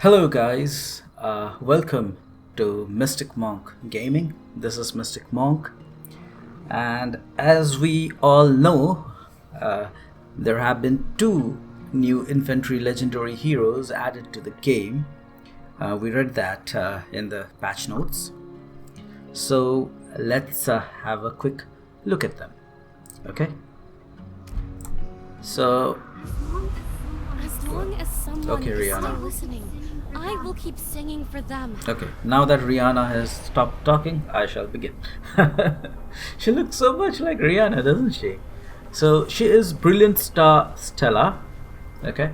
Hello, guys. Welcome to Mystic Monk Gaming. This is Mystic Monk, and as we all know, uh, there have been two new infantry legendary heroes added to the game. We read that in the patch notes. So let's have a quick look at them. Okay. So As long as someone Okay, is still Rihanna. listening, I will keep singing for them. Okay, now that Rihanna has stopped talking, I shall begin. She looks so much like Rihanna, doesn't she? So she is Brilliant Star Stella. Okay,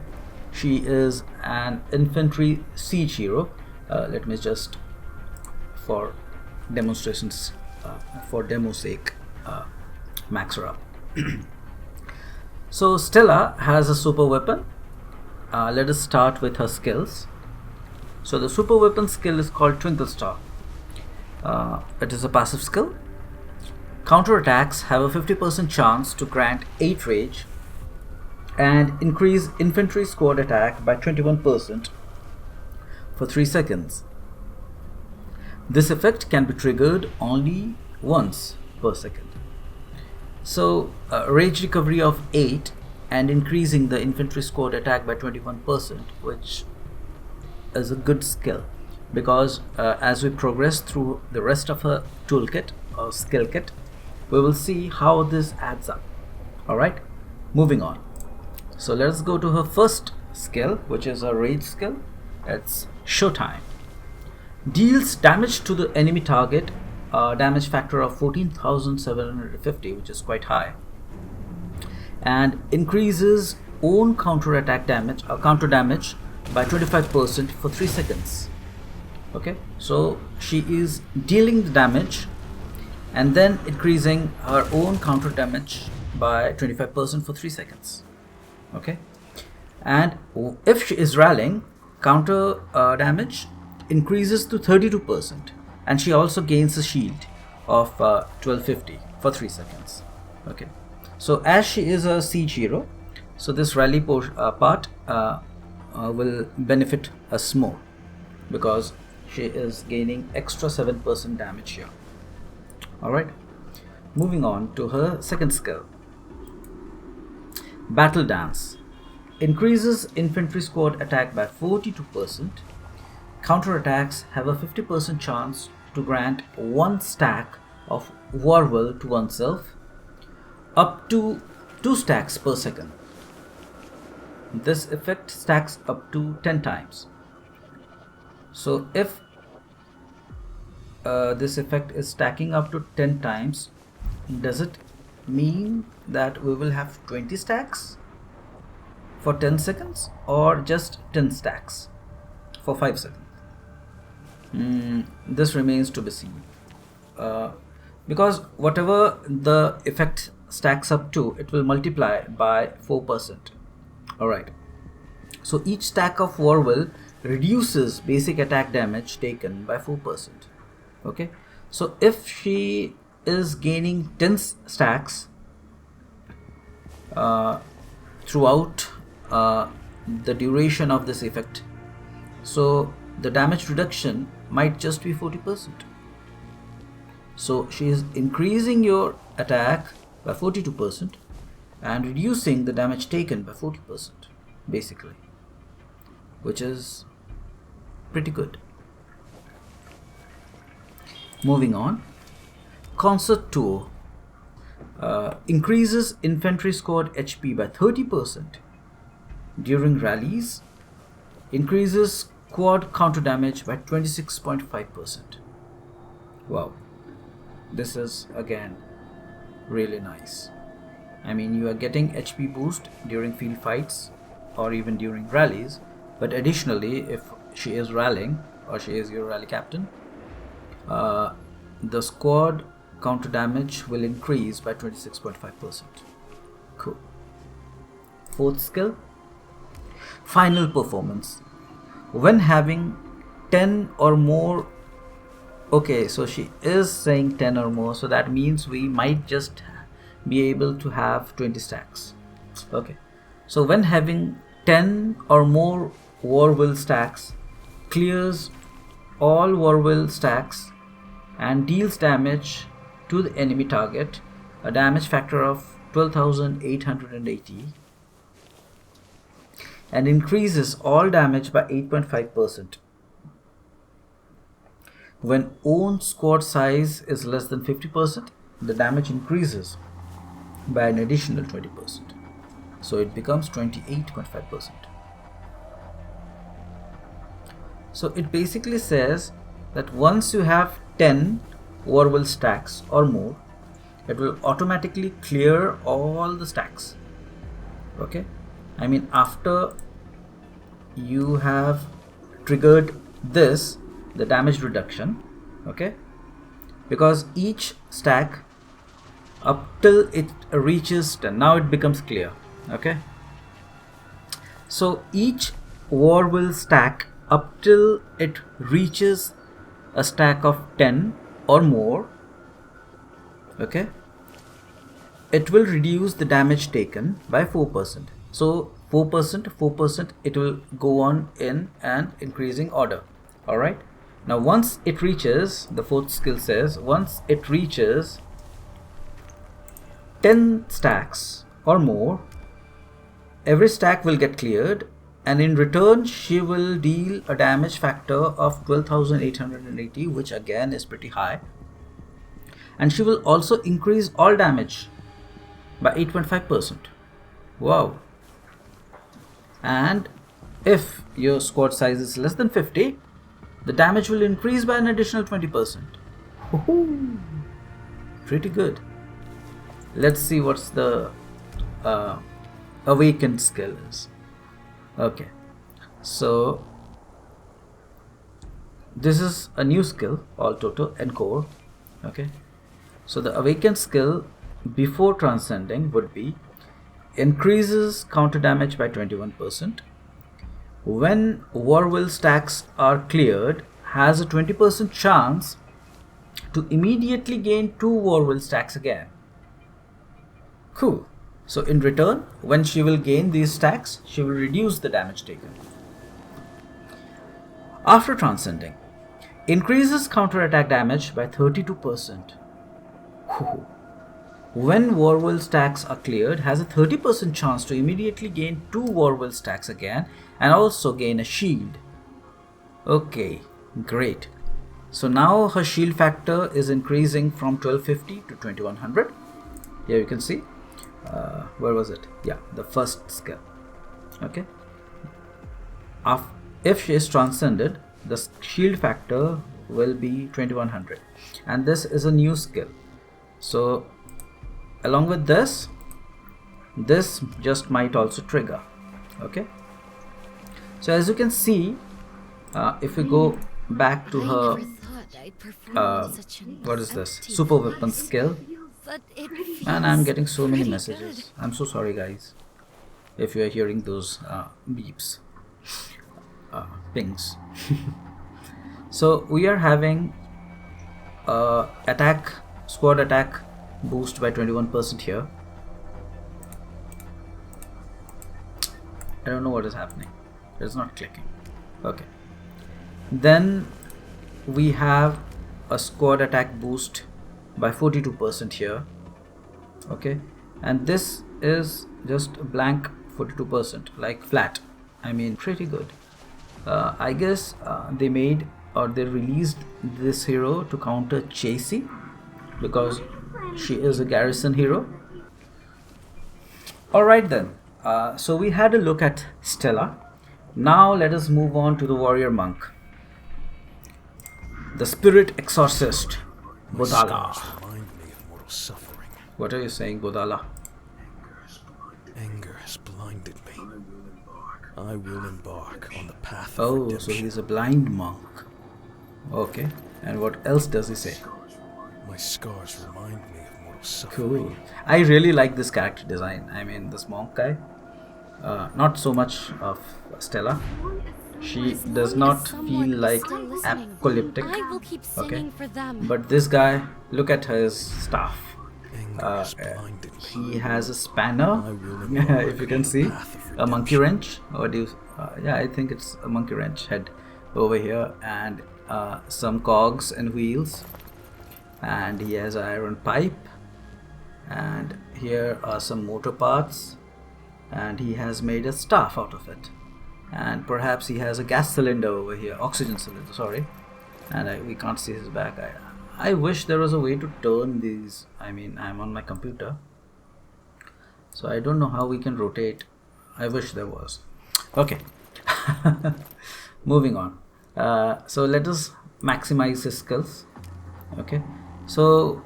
she is an infantry siege hero. Let me just, for demonstrations, for demo's sake, max her up. So Stella has a super weapon. Let us start with her skills. So the super weapon skill is called Twinkle Star. It is a passive skill. Counter attacks have a 50% chance to grant 8 rage and increase infantry squad attack by 21% for 3 seconds. This effect can be triggered only once per second. So rage recovery of 8 and increasing the infantry squad attack by 21%, which is a good skill, because as we progress through the rest of her toolkit or skill kit, we will see how this adds up. Alright, moving on. So let's go to her first skill, which is a rage skill. It's Showtime. Deals damage to the enemy target, damage factor of 14,750, which is quite high, and increases own counter attack damage or counter damage by 25% for 3 seconds. Okay, so she is dealing the damage and then increasing her own counter damage by 25% for 3 seconds. Okay, and if she is rallying, counter damage increases to 32%, and she also gains a shield of 1250 for 3 seconds. Okay, so as she is a siege hero, so this rally part will benefit us more, because she is gaining extra 7% damage here. Alright, moving on to her second skill. Battle Dance. Increases infantry squad attack by 42%. Counter attacks have a 50% chance to grant 1 stack of War Will to oneself, up to 2 stacks per second. This effect stacks up to 10 times. So if this effect is stacking up to 10 times, does it mean that we will have 20 stacks for 10 seconds, or just 10 stacks for 5 seconds? This remains to be seen, because whatever the effect stacks up to, it will multiply by 4%. Alright, so each stack of War Will reduces basic attack damage taken by 4%. Okay, so if she is gaining 10 stacks throughout the duration of this effect, so the damage reduction might just be 40%. So she is increasing your attack by 42% and reducing the damage taken by 40%, basically, which is pretty good. Moving on. Concert Tour. Increases infantry squad HP by 30% during rallies. Increases squad counter damage by 26.5%. Wow, this is again really nice. I mean, you are getting HP boost during field fights or even during rallies, but additionally, if she is rallying or she is your rally captain, the squad counter damage will increase by 26.5%. Cool. Fourth skill, Final Performance. When having 10 or more, okay, so she is saying 10 or more, so that means we might just be able to have 20 stacks. Okay, so when having 10 or more War Will stacks, clears all Warwill stacks and deals damage to the enemy target, a damage factor of 12,880, and increases all damage by 8.5%. When own squad size is less than 50%, the damage increases by an additional 20%. So it becomes 28.5%. So it basically says that once you have 10 Warwill stacks or more, it will automatically clear all the stacks. Okay, I mean, after you have triggered this, the damage reduction, okay, because each stack up till it reaches 10, now it becomes clear. Okay, so each Warwill stack up till it reaches a stack of 10 or more, okay, it will reduce the damage taken by 4%. So 4%, it will go on in an increasing order. Alright, now once it reaches, the fourth skill says, once it reaches 10 stacks or more, every stack will get cleared, and in return she will deal a damage factor of 12,880, which again is pretty high, and she will also increase all damage by 8.5%. Wow. And if your squad size is less than 50, the damage will increase by an additional 20%. Woohoo! Pretty good. Let's see what's the awakened skill is. Okay, so this is a new skill, all total and core. Okay, so the awakened skill before transcending would be increases counter damage by 21%. When Warwill stacks are cleared, has a 20% chance to immediately gain 2 Warwill stacks again. Cool. So in return, when she will gain these stacks, she will reduce the damage taken. After transcending, increases counterattack damage by 32%. Whew. When Warwill stacks are cleared, has a 30% chance to immediately gain 2 Warwill stacks again, and also gain a shield. Okay, great. So now her shield factor is increasing from 1250 to 2100. Here you can see. Where was it? Yeah, the first skill. Okay. If she is transcended, the shield factor will be 2100, and this is a new skill. So along with this just might also trigger. Okay, so as you can see, if we go back to her what is this super weapon skill, and I'm getting so many messages. I'm so sorry guys if you are hearing those beeps, pings. So we are having squad attack boost by 21% here. I don't know what is happening. It's not clicking. Okay. Then we have a squad attack boost by 42% here. Okay, and this is just a blank 42%, like flat. I mean, pretty good. I guess they made, or they released this hero to counter Chasey, because she is a garrison hero. Alright then, so we had a look at Stella. Now let us move on to the warrior monk, the spirit exorcist, Bodala. What are you saying, Bodala? Anger has blinded me. I will embark on the path of Oh, redemption. so he's a blind monk. Okay, and what else does he say? My scars remind me of mortal suffering. Cool. I really like this character design. I mean, this monk guy. Not so much of Stella. She does not feel like apocalyptic. I will keep singing for them. But this guy, look at his staff. Anger has blinded me. He has a spanner, I will embark if you can on see, the path of a monkey redemption. wrench. Or do you? Yeah, I think it's a monkey wrench head over here, and some cogs and wheels, and he has an iron pipe, and here are some motor parts, and he has made a staff out of it, and perhaps he has a gas cylinder over here, oxygen cylinder, sorry, and we can't see his back. I wish there was a way to turn these. I mean, I'm on my computer, so I don't know how we can rotate. I wish there was. Okay. Moving on. So let us maximize his skills. Okay. So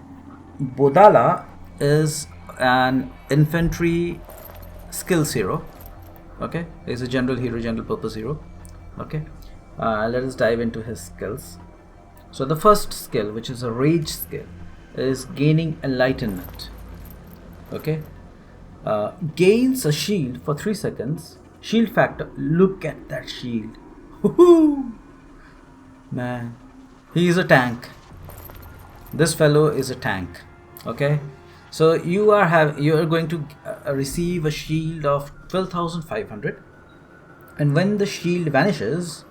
Bodala is an infantry skills hero. Okay. He's a general hero, general purpose hero. Okay. Let us dive into his skills. So the first skill, which is a rage skill, is gaining enlightenment. Okay. Gains a shield for 3 seconds. Shield factor. Look at that shield. Woohoo! Man, he is a tank. This fellow is a tank. Okay. So you are going to receive a shield of 12,500, and when the shield vanishes,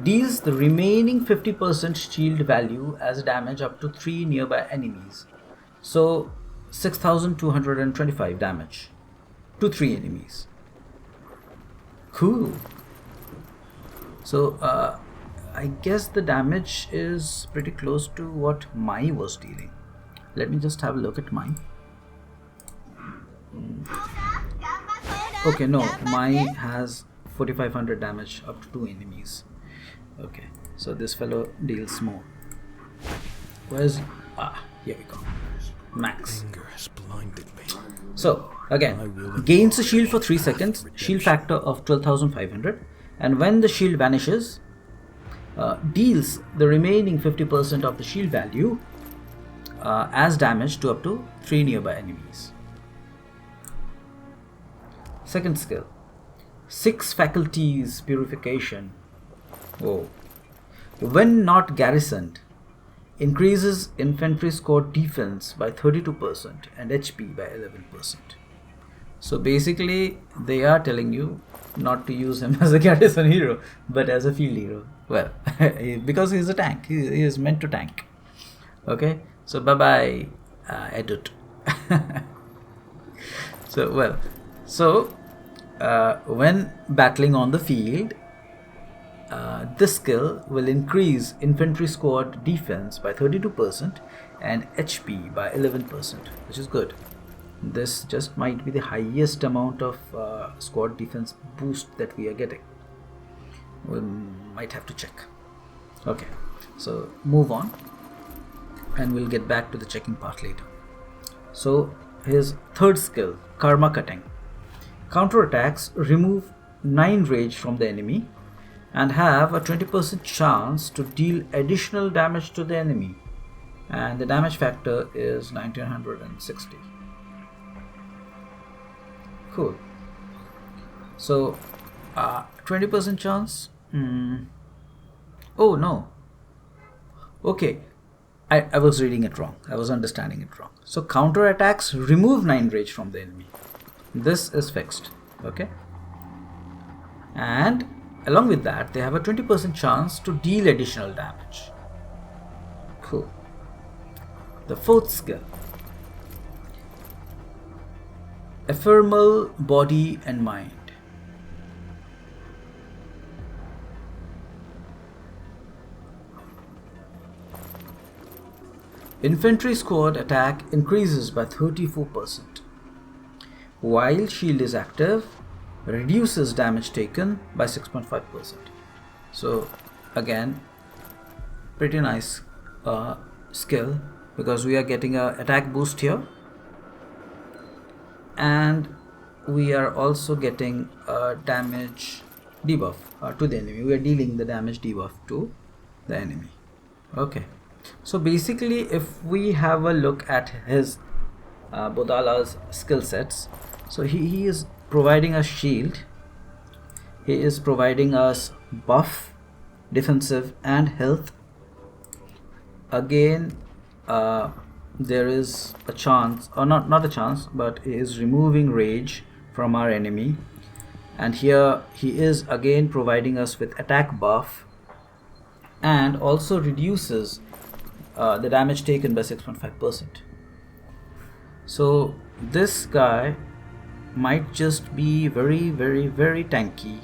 deals the remaining 50% shield value as damage up to 3 nearby enemies. So 6,225 damage to 3 enemies. Cool. So I guess the damage is pretty close to what Mai was dealing. Let me just have a look at Mai. Okay, no, Mai has 4,500 damage up to 2 enemies. Okay, so this fellow deals more. Where's... here we go. Max. Anger has blinded me. So, again, gains a shield for 3 seconds, shield factor of 12,500, and when the shield vanishes, deals the remaining 50% of the shield value as damage to up to 3 nearby enemies. Second skill, 6 faculties purification. Oh. When not garrisoned, increases infantry score defense by 32% and HP by 11%. So basically they are telling you not to use him as a garrison hero, but as a field hero. Well, because he is a tank, he is meant to tank. Okay, so bye bye edit. So when battling on the field, this skill will increase infantry squad defense by 32% and HP by 11%, which is good. This just might be the highest amount of squad defense boost that we are getting. We might have to check. Okay, so move on, and we'll get back to the checking part later. So his third skill, karma cutting. Counterattacks remove 9 rage from the enemy and have a 20% chance to deal additional damage to the enemy, and the damage factor is 1960. Cool. So 20% chance. Oh no. Okay, I was reading it wrong. I was understanding it wrong. So counterattacks remove 9 rage from the enemy. This is fixed. Okay. And along with that, they have a 20% chance to deal additional damage. Cool. The fourth skill, ephemeral body and mind. Infantry squad attack increases by 34%. While shield is active, reduces damage taken by 6.5%. So again, pretty nice skill, because we are getting a attack boost here, and we are also getting a damage debuff to the enemy. We are dealing the damage debuff to the enemy. Okay, so basically if we have a look at his Bodala's skill sets, so he is providing us shield, he is providing us buff, defensive and health. Again, there is a chance, or not a chance, but he is removing rage from our enemy, and here he is again providing us with attack buff and also reduces the damage taken by 6.5%. So this guy might just be very, very, very tanky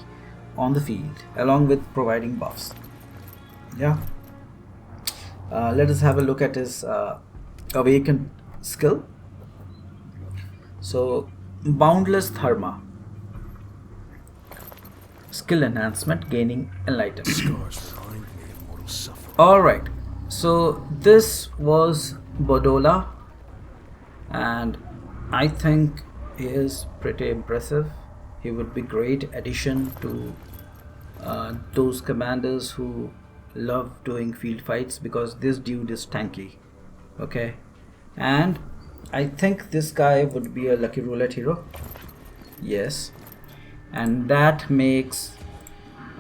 on the field, along with providing buffs. Yeah. Let us have a look at his awakened skill. So boundless Dharma, skill enhancement, gaining enlightenment. Scars remind me of mortal suffering. Alright, so this was Bodala, and I think he is pretty impressive. He would be great addition to those commanders who love doing field fights, because this dude is tanky. Okay, and I think this guy would be a lucky roulette hero. Yes, and that makes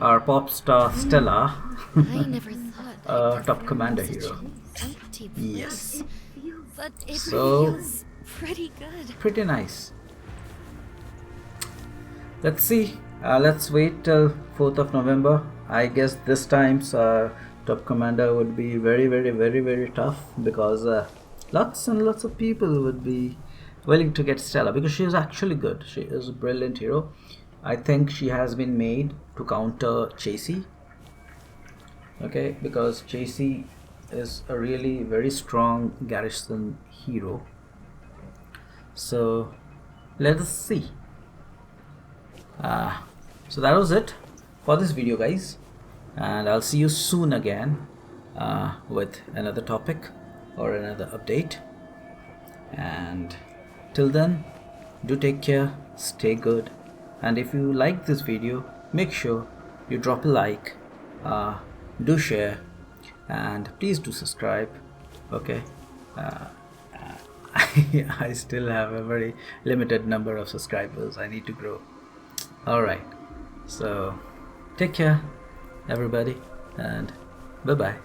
our pop star Stella I never thought a I'd top prefer commander such hero. an empty Yes. place, but it So- feels pretty good. Pretty nice. Let's see. Let's wait till 4th of November. I guess this time's top commander would be very, very, very, very tough, because lots and lots of people would be willing to get Stella, because she is actually good. She is a brilliant hero. I think she has been made to counter Chasey. Okay, because Chasey is a really very strong garrison hero. So let us see. So that was it for this video, guys, and I'll see you soon again with another topic or another update. And till then, do take care, stay good, and if you like this video, make sure you drop a like, do share, and please do subscribe. Okay, I still have a very limited number of subscribers. I need to grow. Alright, so take care everybody, and bye bye.